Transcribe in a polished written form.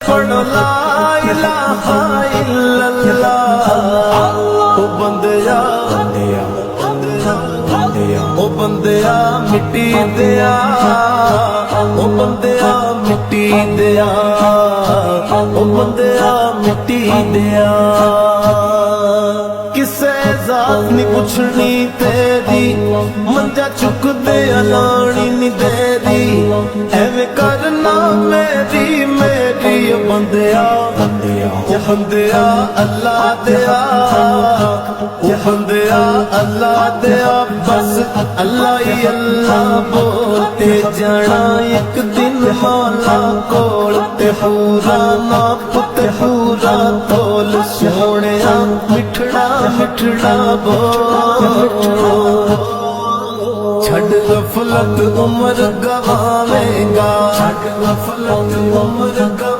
پڑھو لا الہ الا اللہ او بندیا او بندیا مٹی دیا او بندیا مٹی دیا او بندیا مٹی دیا کسے ذات نہیں پوچھنی تیری منجا چک دے لانی نہیں دیری ایویں کرنا میری میری بندیا یا بندیا اللہ دیا یا بندیا اللہ دیا بس اللہ ہی اللہ بولتے جانا ایک دن مولا کول تے پورا ناپ تے پورا تول سونیا مٹھڑا مٹھڑا بول چھڈ غفلت عمر گواوے گا چھڈ غفلت عمر گواوے